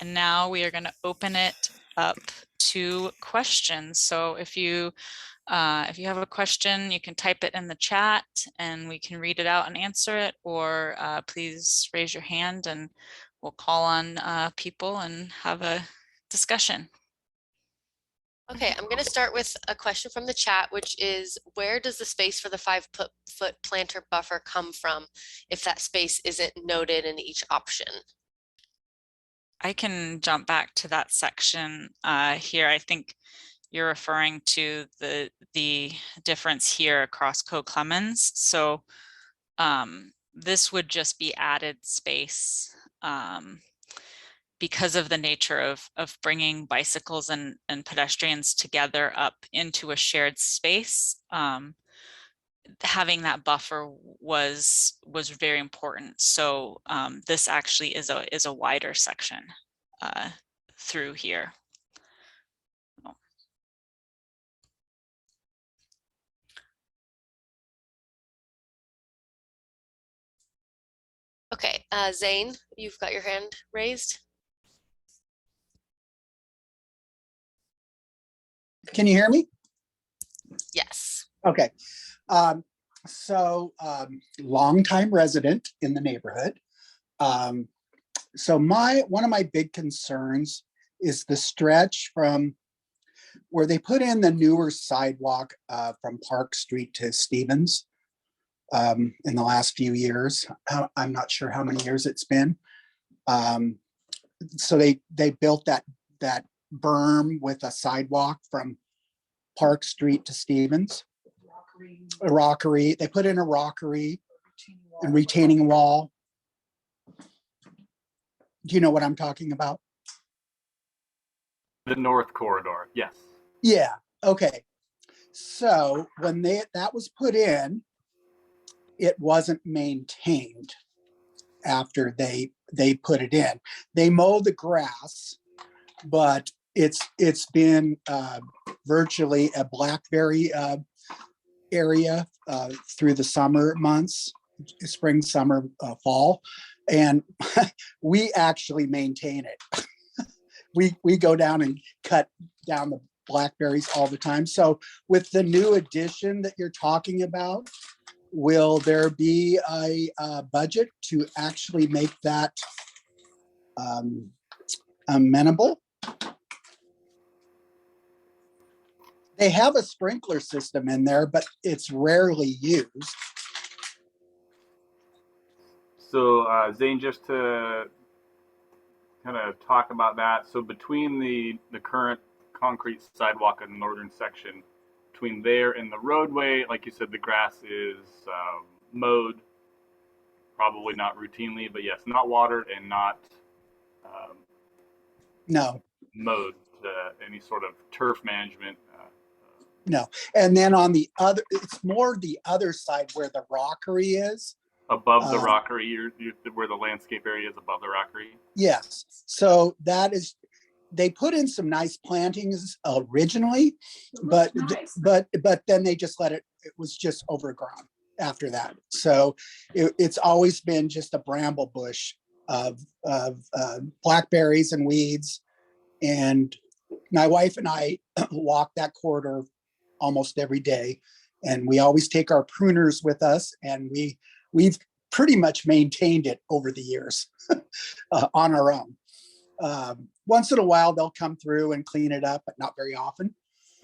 And now we are going to open it up to questions. So if you have a question, you can type it in the chat and we can read it out and answer it, or please raise your hand and we'll call on people and have a discussion. Okay, I'm going to start with a question from the chat, which is, where does the space for the 5-foot planter buffer come from if that space isn't noted in each option? I can jump back to that section here. I think you're referring to the difference here across Co-Clemens. So this would just be added space because of the nature of bringing bicycles and pedestrians together up into a shared space. Having that buffer was very important. So this actually is a wider section through here. Okay, Zane, you've got your hand raised. Can you hear me? Yes. Okay. Longtime resident in the neighborhood. So one of my big concerns is the stretch from where they put in the newer sidewalk from Park Street to Stevens in the last few years. I'm not sure how many years it's been. So they built that berm with a sidewalk from Park Street to Stevens. A rockery. They put in a rockery and retaining wall. Do you know what I'm talking about? The north corridor, yes. Yeah, okay. So when that was put in, it wasn't maintained after they put it in. They mowed the grass, but it's been virtually a blackberry area through the summer months, spring, summer, fall, and we actually maintain it. we go down and cut down the blackberries all the time. So with the new addition that you're talking about, will there be a budget to actually make that amenable? They have a sprinkler system in there, but it's rarely used. So Zane, just to kind of talk about that. So between the current concrete sidewalk in the northern section, between there and the roadway, like you said, the grass is mowed, probably not routinely, but yes, not watered and not No. mowed to any sort of turf management. No. And then on the other, it's more the other side where the rockery is. Above the rockery, where the landscape area is above the rockery? Yes. So that is, they put in some nice plantings originally, but then they just it was just overgrown after that. So it's always been just a bramble bush of blackberries and weeds. And my wife and I walk that corridor almost every day, and we always take our pruners with us, and we've pretty much maintained it over the years on our own. Once in a while they'll come through and clean it up, but not very often.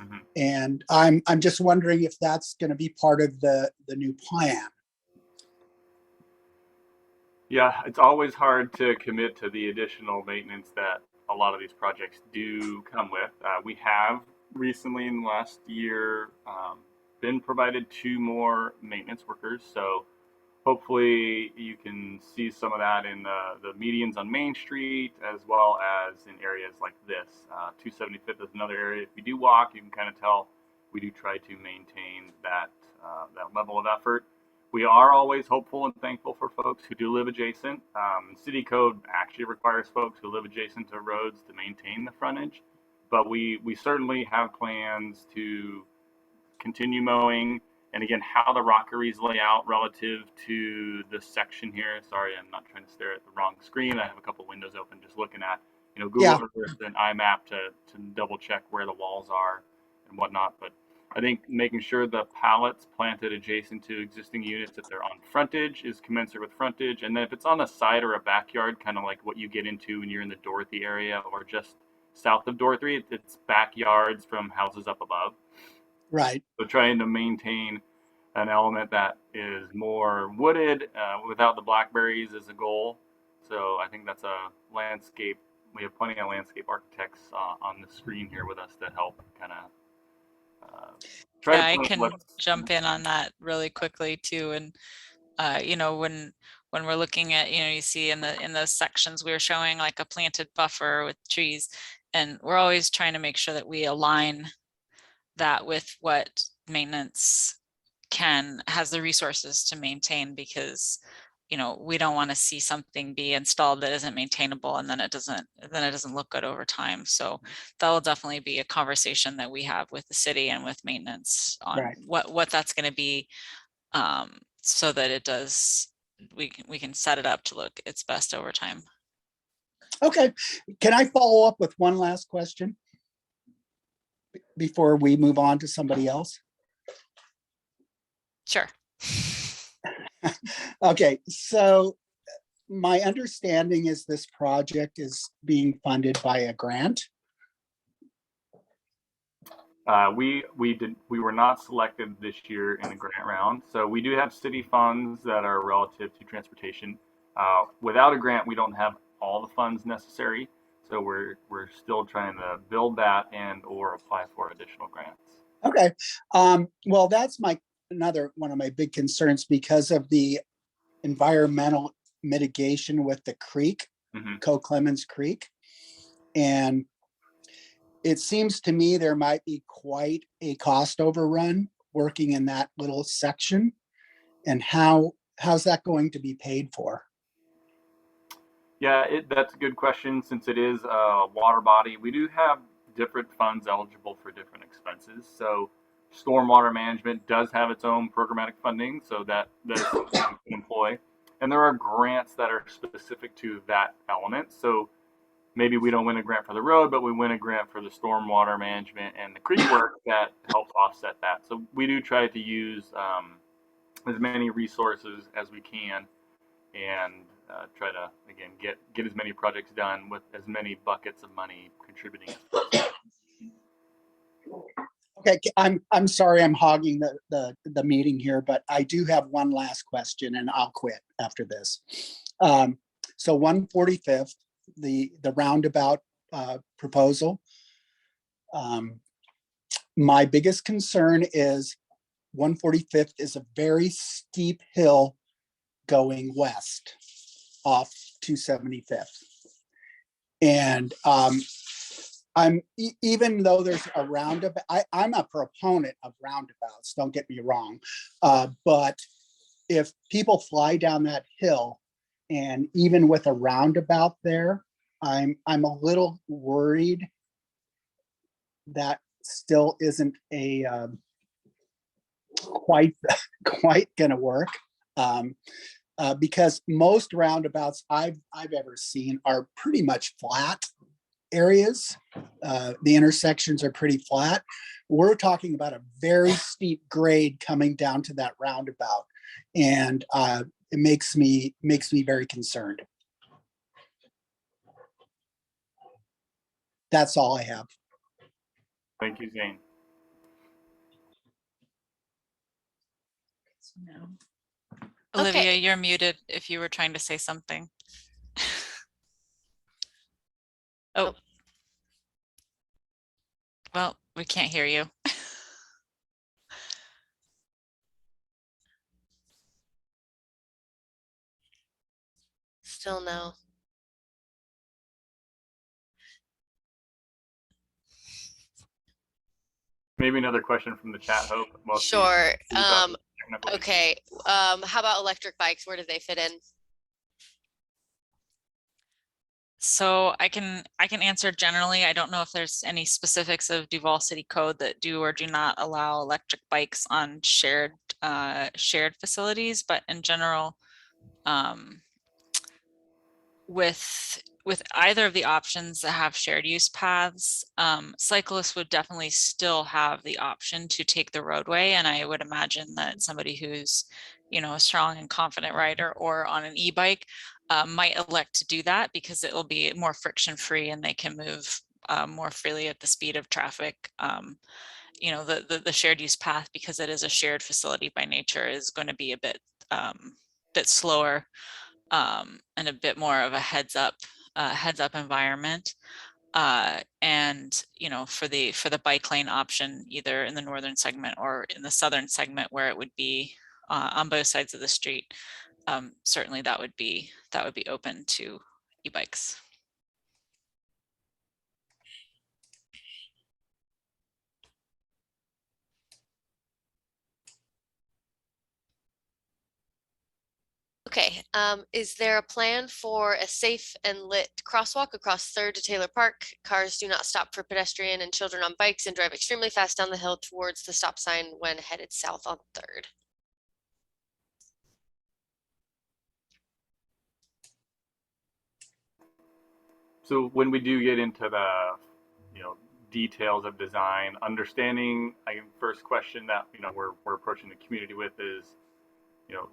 Mm-hmm. And I'm just wondering if that's going to be part of the new plan. Yeah, it's always hard to commit to the additional maintenance that a lot of these projects do come with. We have recently in the last year been provided 2 more maintenance workers. So hopefully you can see some of that in the medians on Main Street, as well as in areas like this. 275th is another area. If you do walk, you can kind of tell we do try to maintain that level of effort. We are always hopeful and thankful for folks who do live adjacent. City code actually requires folks who live adjacent to roads to maintain the frontage, but we certainly have plans to continue mowing. And again, how the rockeries lay out relative to the section here. Sorry, I'm not trying to stare at the wrong screen. I have a couple windows open just looking at, Google Yeah. Earth and IMAP to double check where the walls are and whatnot. But I think making sure the pallets planted adjacent to existing units, if they're on frontage, is commensurate with frontage. And then if it's on a side or a backyard, kind of like what you get into when you're in the Dorothy area or just south of Dorothy, it's backyards from houses up above. Right. So trying to maintain an element that is more wooded without the blackberries is a goal. So I think that's a landscape. We have plenty of landscape architects on the screen here with us to help kind of try Yeah, to I plan can what's jump in on that really quickly too. And when we're looking at, you see in those sections we were showing like a planted buffer with trees, and we're always trying to make sure that we align that with what maintenance has the resources to maintain, because we don't want to see something be installed that isn't maintainable and then it doesn't look good over time. So that will definitely be a conversation that we have with the city and with maintenance on Right. what that's going to be, so that we can set it up to look its best over time. Okay. Can I follow up with one last question before we move on to somebody else? Sure. Okay, so my understanding is this project is being funded by a grant. we were not selected this year in the grant round, so we do have city funds that are relative to transportation. Without a grant, we don't have all the funds necessary, so we're still trying to build that and or apply for additional grants. Okay, well, that's another one of my big concerns because of the environmental mitigation with the creek, Co Clemens Creek, and it seems to me there might be quite a cost overrun working in that little section. And how's that going to be paid for? Yeah, that's a good question. Since it is a water body, we do have different funds eligible for different expenses. So stormwater management does have its own programmatic funding, so that's something we can employ. And there are grants that are specific to that element. So maybe we don't win a grant for the road, but we win a grant for the stormwater management and the creek work that helps offset that. So we do try to use as many resources as we can, and try to again get as many projects done with as many buckets of money contributing as possible. Okay, I'm sorry I'm hogging the meeting here, but I do have one last question and I'll quit after this. So 145th, the roundabout proposal. My biggest concern is 145th is a very steep hill going west off 275th. And even though there's a roundabout, I'm a proponent of roundabouts, don't get me wrong. But if people fly down that hill, and even with a roundabout there, I'm a little worried that still isn't a quite gonna work. Because most roundabouts I've ever seen are pretty much flat areas. The intersections are pretty flat. We're talking about a very steep grade coming down to that roundabout, and it makes me very concerned. That's all I have. Thank you, Zane. No. Okay. Olivia, you're muted if you were trying to say something. Oh. Well, we can't hear you. Still no. Maybe another question from the chat, Hope. Sure. Okay. How about electric bikes? Where do they fit in? So I can answer generally. I don't know if there's any specifics of Duval City Code that do or do not allow electric bikes on shared facilities, but in general, with either of the options that have shared use paths, cyclists would definitely still have the option to take the roadway. And I would imagine that somebody who's, you know, a strong and confident rider or on an e-bike might elect to do that because it will be more friction free and they can move more freely at the speed of traffic. You know, the shared use path, because it is a shared facility by nature, is going to be a bit slower and a bit more of a heads up environment. And you know, for the bike lane option, either in the northern segment or in the southern segment where it would be on both sides of the street, certainly that would be open to e-bikes. Okay, is there a plan for a safe and lit crosswalk across 3rd to Taylor Park? Cars do not stop for pedestrian and children on bikes and drive extremely fast down the hill towards the stop sign when headed south on 3rd. So when we do get into the, you know, details of design, understanding, I think first question that, you know, we're approaching the community with is, you know,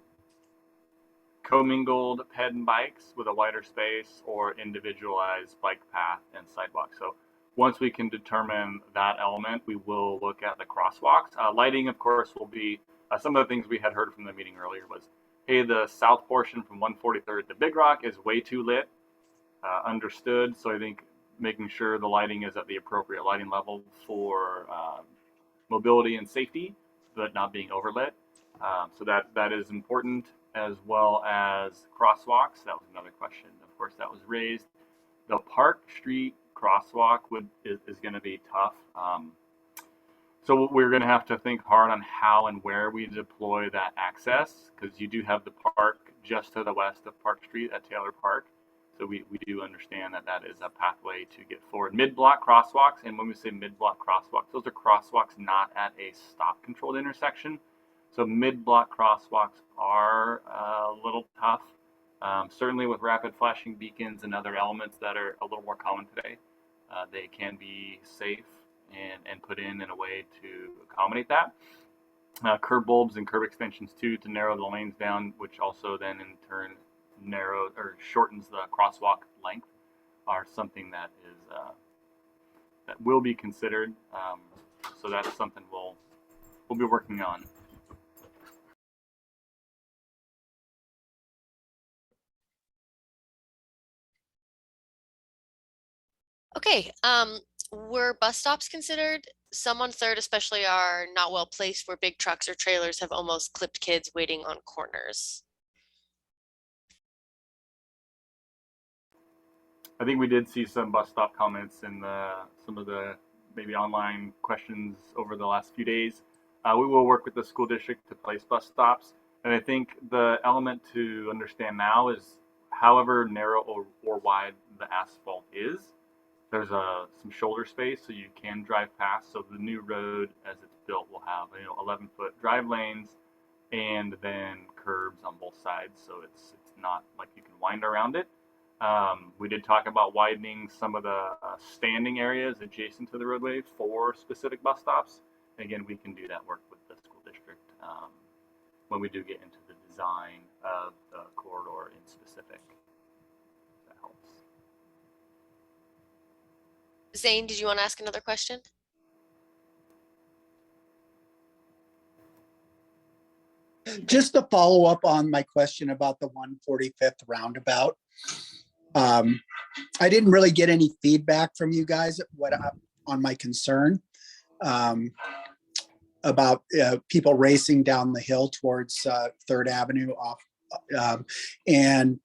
commingled ped and bikes with a wider space or individualized bike path and sidewalk. So once we can determine that element, we will look at the crosswalks. Lighting, of course, will be some of the things we had heard from the meeting earlier was, hey, the south portion from 143rd to Big Rock is way too lit. Understood. So I think making sure the lighting is at the appropriate lighting level for mobility and safety, but not being overlit. So that is important, as well as crosswalks. That was another question, of course, that was raised. The Park Street crosswalk is going to be tough. So we're going to have to think hard on how and where we deploy that access, because you do have the park just to the west of Park Street at Taylor Park. So we do understand that that is a pathway to get forward. Mid-block crosswalks, and when we say mid-block crosswalks, those are crosswalks not at a stop-controlled intersection. So mid-block crosswalks are a little tough. Certainly with rapid flashing beacons and other elements that are a little more common today, they can be safe and put in a way to accommodate that. Curb bulbs and curb extensions too, to narrow the lanes down, which also then in turn narrows or shortens the crosswalk length, are something that is that will be considered. So that's something we'll be working on. Okay, were bus stops considered? Some on 3rd especially are not well placed where big trucks or trailers have almost clipped kids waiting on corners. I think we did see some bus stop comments in some of the maybe online questions over the last few days. We will work with the school district to place bus stops. And I think the element to understand now is however narrow or wide the asphalt is, there's some shoulder space so you can drive past. So the new road as it's built will have 11-foot drive lanes and then curbs on both sides. So it's not like you can wind around it. We did talk about widening some of the standing areas adjacent to the roadway for specific bus stops. And again, we can do that work with the school district when we do get into the design of the corridor in specific. That helps. Zane, did you want to ask another question? Just to follow up on my question about the 145th roundabout. I didn't really get any feedback from you guys on my concern about people racing down the hill towards 3rd Avenue off. And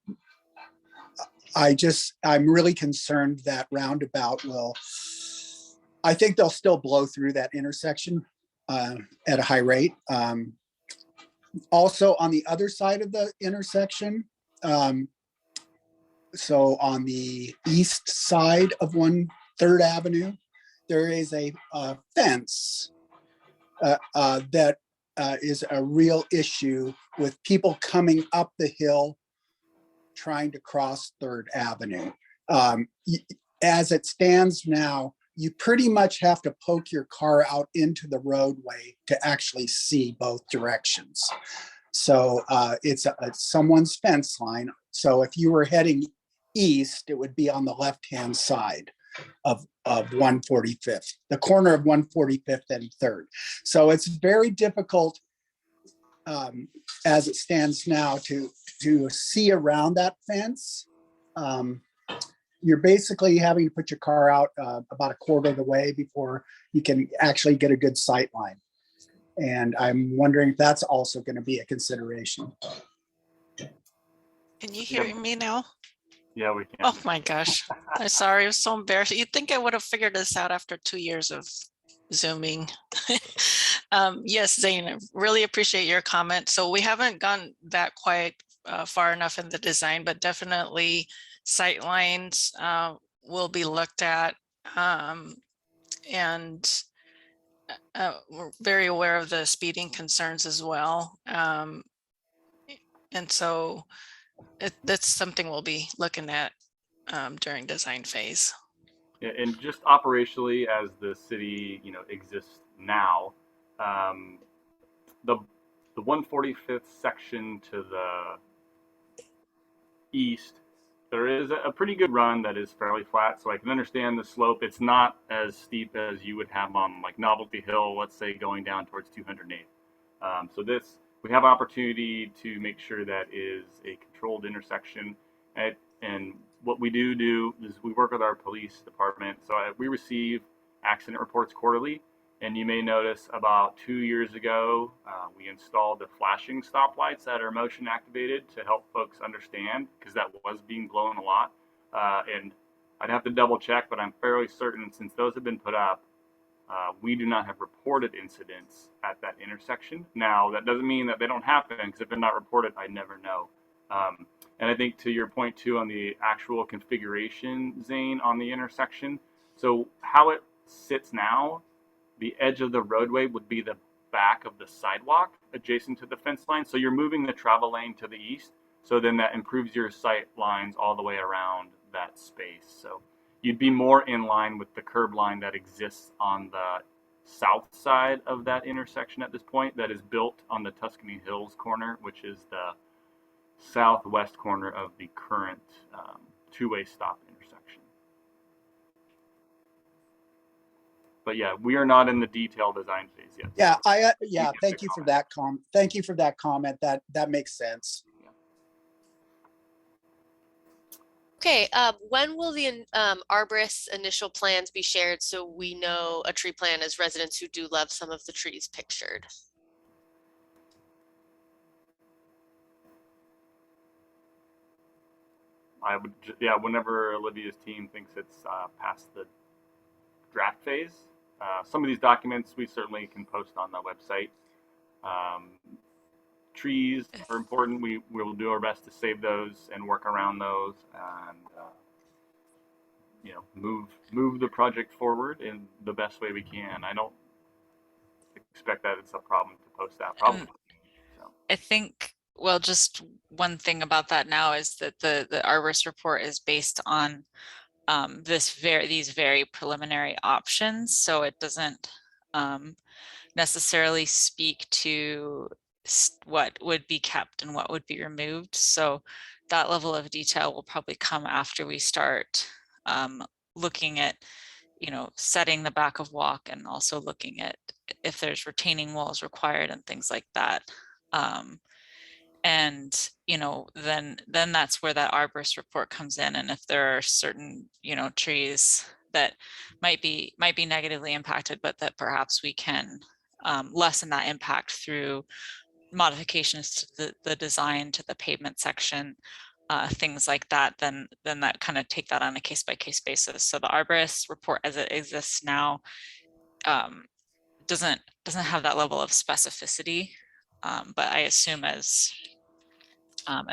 I'm really concerned that roundabout I think they'll still blow through that intersection at a high rate. Also on the other side of the intersection, so on the east side of 3rd Avenue, there is a fence that is a real issue with people coming up the hill trying to cross Third Avenue. As it stands now, you pretty much have to poke your car out into the roadway to actually see both directions. So it's someone's fence line. So if you were heading east, it would be on the left-hand side of 145th, the corner of 145th and 3rd. So it's very difficult as it stands now to see around that fence. You're basically having to put your car out about a quarter of the way before you can actually get a good sight line. And I'm wondering if that's also going to be a consideration. Can you hear me now? Yeah, we can. Oh my gosh. I'm sorry. It was so embarrassing. You'd think I would have figured this out after 2 years of Zooming. Yes, Zane, I really appreciate your comment. So we haven't gone that quite far enough in the design, but definitely sight lines will be looked at. And we're very aware of the speeding concerns as well. And so that's something we'll be looking at during design phase. Yeah, and just operationally, as the city, exists now, the 145th section to the east, there is a pretty good run that is fairly flat, so I can understand the slope. It's not as steep as you would have on like Novelty Hill, let's say, going down towards 208th. So we have opportunity to make sure that is a controlled intersection. And what we do is we work with our police department. So we receive accident reports quarterly. And you may notice about 2 years ago, we installed the flashing stoplights that are motion activated to help folks understand, because that was being blown a lot. And I'd have to double check, but I'm fairly certain since those have been put up, we do not have reported incidents at that intersection. Now, that doesn't mean that they don't happen, because if they're not reported, I never know. And I think to your point too on the actual configuration, Zane, on the intersection. So how it sits now, the edge of the roadway would be the back of the sidewalk adjacent to the fence line. So you're moving the travel lane to the east. So then that improves your sight lines all the way around that space. So you'd be more in line with the curb line that exists on the south side of that intersection at this point, that is built on the Tuscany Hills corner, which is the southwest corner of the current two-way stop intersection. But yeah, we are not in the detailed design phase yet. Yeah, thank you for that thank you for that comment. That makes sense. Okay, when will the arborist's initial plans be shared so we know a tree plan as residents who do love some of the trees pictured? Whenever Olivia's team thinks it's past the draft phase, some of these documents we certainly can post on the website. Trees are important. We will do our best to save those and work around those, and move the project forward in the best way we can. I don't expect that it's a problem to post that, probably. So I think, well, just one thing about that now is that the arborist report is based on these very preliminary options, so it doesn't necessarily speak to what would be kept and what would be removed. So that level of detail will probably come after we start looking at, setting the back of walk, and also looking at if there's retaining walls required and things like that. And then that's where that arborist report comes in. And if there are certain trees that might be negatively impacted, but that perhaps we can lessen that impact through modifications to the design, to the pavement section, things like that, then that kind of take that on a case-by-case basis. So the arborist report as it exists now doesn't have that level of specificity, but I assume as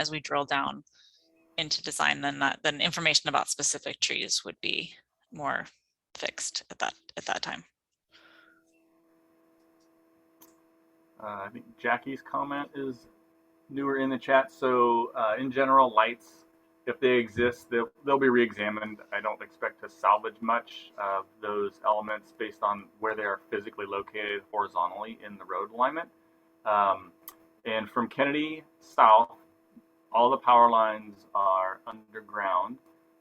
we drill down into design, then information about specific trees would be more fixed at that time. I think Jackie's comment is newer in the chat. So in general, lights if they exist, they'll be re-examined. I don't expect to salvage much of those elements based on where they are physically located horizontally in the road alignment. And from Kennedy south, all the power lines are underground,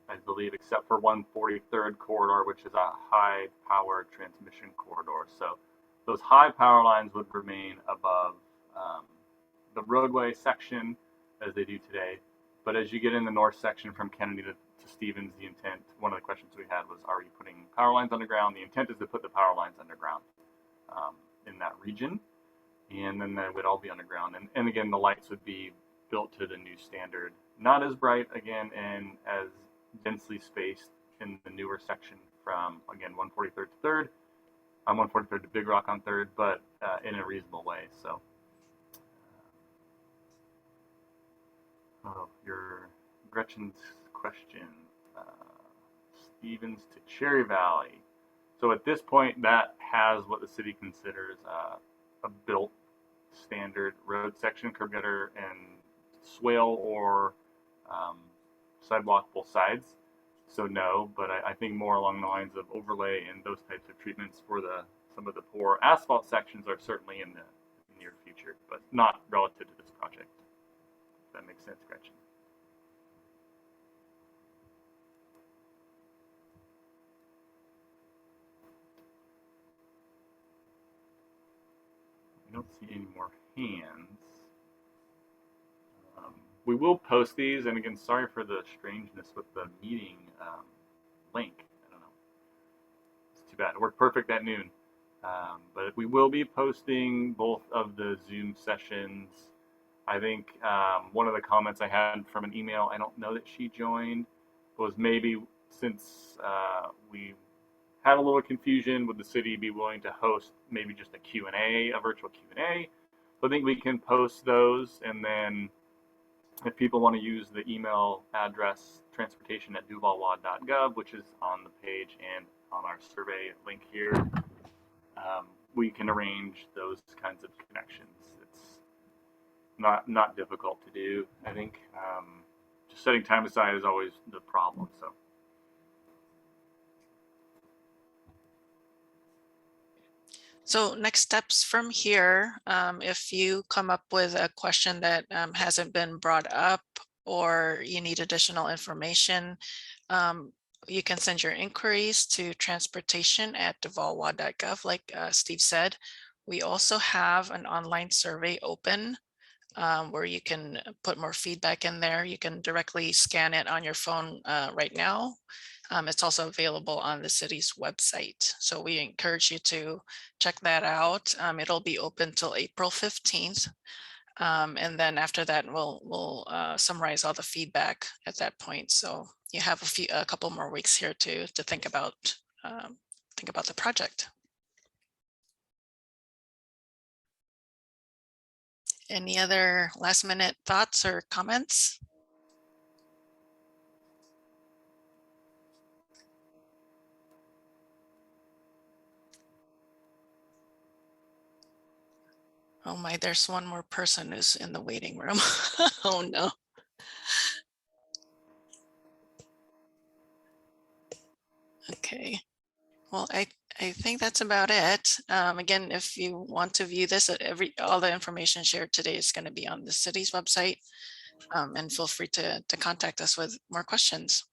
I believe, except for 143rd corridor, which is a high power transmission corridor. So those high power lines would remain above the roadway section as they do today. But as you get in the north section from Kennedy to Stevens, the intent, one of the questions we had was, are you putting power lines underground? The intent is to put the power lines underground in that region. And then they would all be underground. And again, the lights would be built to the new standard. Not as bright, again, and as densely spaced in the newer section from, again, 143rd to 3rd. 143rd to Big Rock on 3rd, but in a reasonable way. So, your Gretchen's question, Stevens to Cherry Valley. So at this point, that has what the city considers a built standard road section, curb gutter and swale or sidewalk both sides. So no, but I think more along the lines of overlay and those types of treatments for some of the poor asphalt sections are certainly in the near future, but not relative to this project. If that makes sense, Gretchen. I don't see any more hands. We will post these, and again, sorry for the strangeness with the meeting link. I don't know. It's too bad. It worked perfect at noon. But we will be posting both of the Zoom sessions. I think one of the comments I had from an email, I don't know that she joined, was maybe since we had a little confusion, would the city be willing to host maybe just a Q&A, a virtual Q&A? So I think we can post those, and then if people want to use the email address transportation@duvalwad.gov, which is on the page and on our survey link here, we can arrange those kinds of connections. It's not difficult to do. I think just setting time aside is always the problem. So next steps from here, if you come up with a question that hasn't been brought up or you need additional information, you can send your inquiries to transportation@duvalwad.gov, like Steve said. We also have an online survey open where you can put more feedback in there. You can directly scan it on your phone right now. It's also available on the city's website. So we encourage you to check that out. It'll be open till April 15th. And then after that, we'll summarize all the feedback at that point. So you have a couple more weeks here to think about the project. Any other last minute thoughts or comments? Oh my, there's one more person who's in the waiting room. Oh no. Okay. Well, I think that's about it. Again, if you want to view this, all the information shared today is going to be on the city's website. And feel free to contact us with more questions.